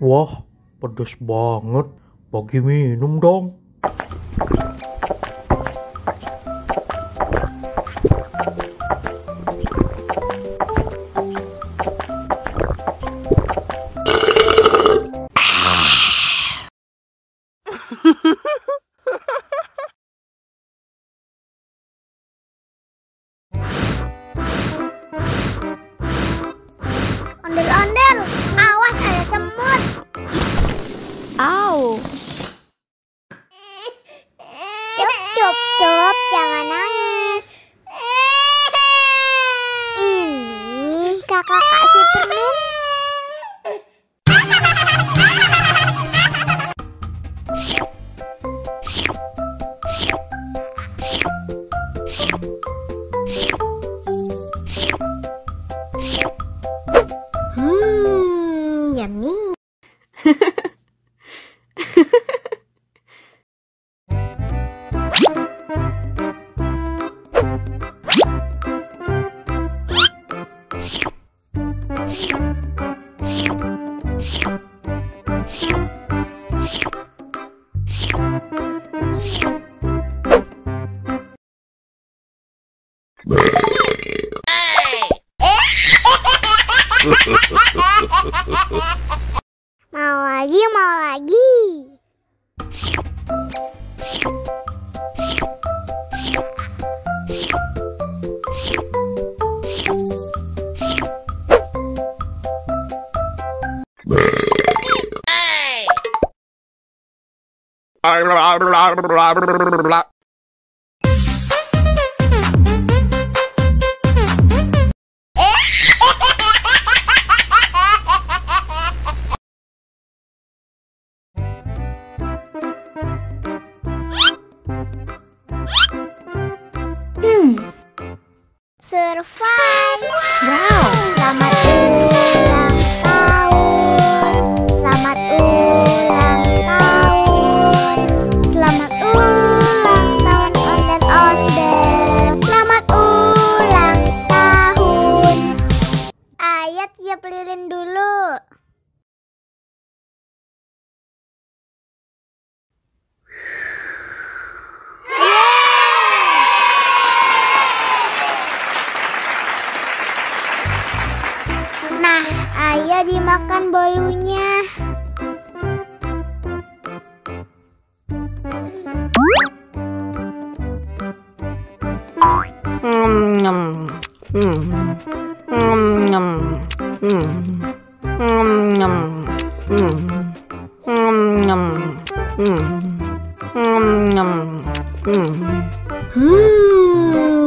Wah, pedes banget. Bagi minum dong. Ondel-ondel, awas ada semut. Au. Cup, jangan nangis. Ini kakak kasih permen. Yummy. Mau lagi. Survive. Wow. Selamat ulang tahun. Selamat ulang tahun. Selamat ulang tahun ondel-ondel. Selamat ulang tahun. Ayat tiup lilin dulu. Nah, ayo dimakan bolunya.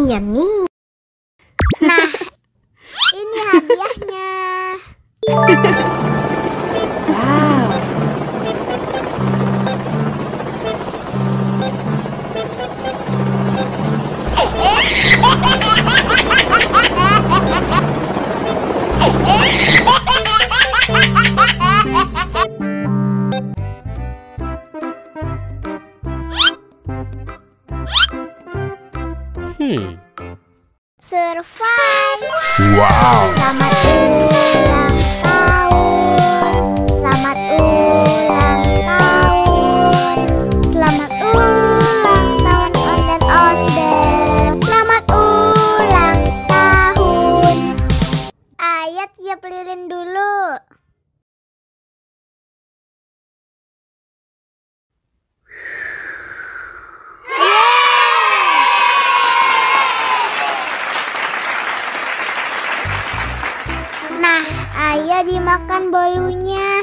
Yummy. Nah, ini hadiahnya. Wow. Survive. Wow. Selamat ulang tahun. Selamat ulang tahun. Selamat ulang tahun ondel-ondel. Selamat ulang tahun. Ayat tiup lilin dulu. Nah, ayo dimakan bolunya.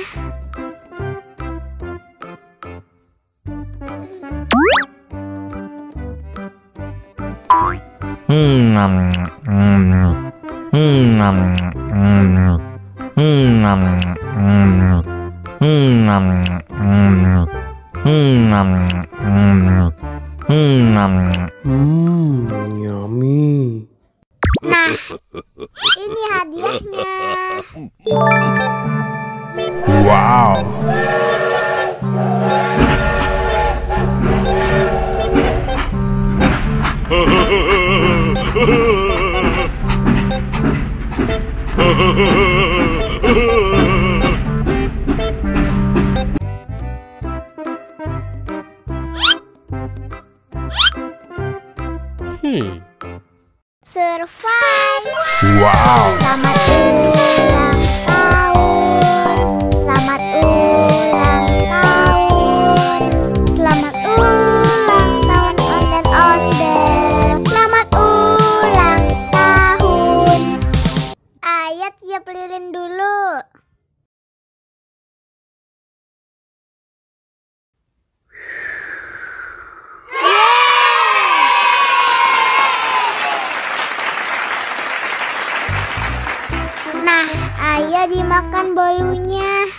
Yummy. Nah, ini hadiahnya. Wow. Survive. Wow. Selamat ulang tahun. Selamat ulang tahun. Selamat ulang tahun onde-onde. Selamat ulang tahun. Ayat tiup lilin dulu. Nah, ayah dimakan bolunya.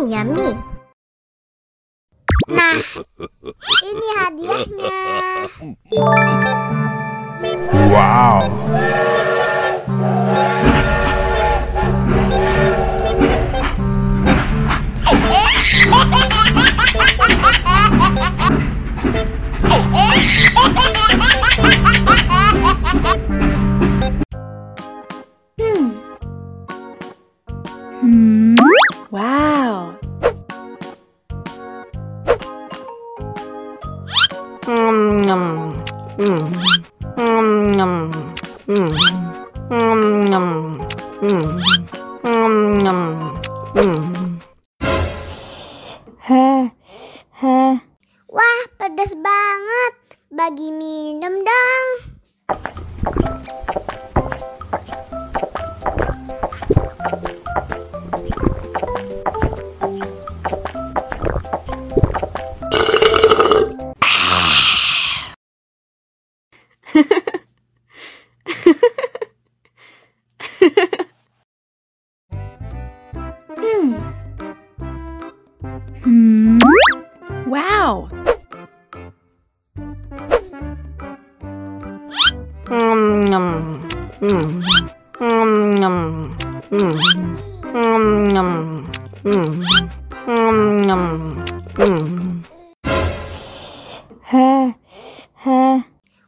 Yummy. Nah, ini hadiahnya. Wow. Wow. Wah, pedas banget. Bagi minum dong. Wow.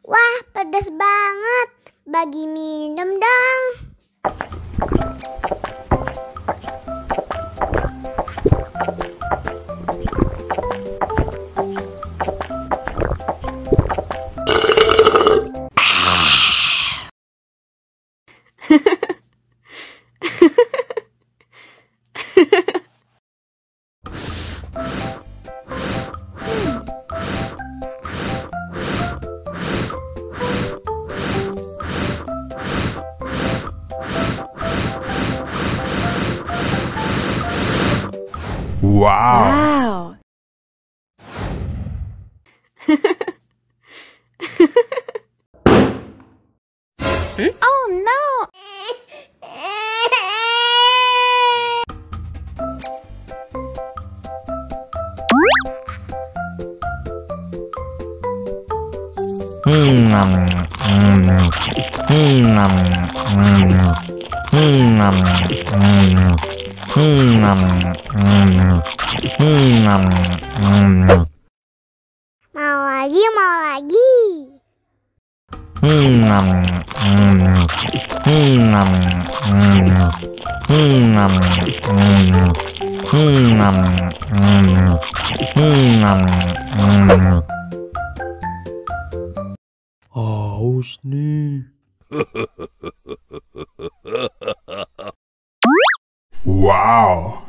Wah, pedas banget. Bagi minum dong. Wow. Wow. Oh no. Mau lagi, mau lagi. Haus nih. Wow.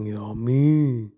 Yummy.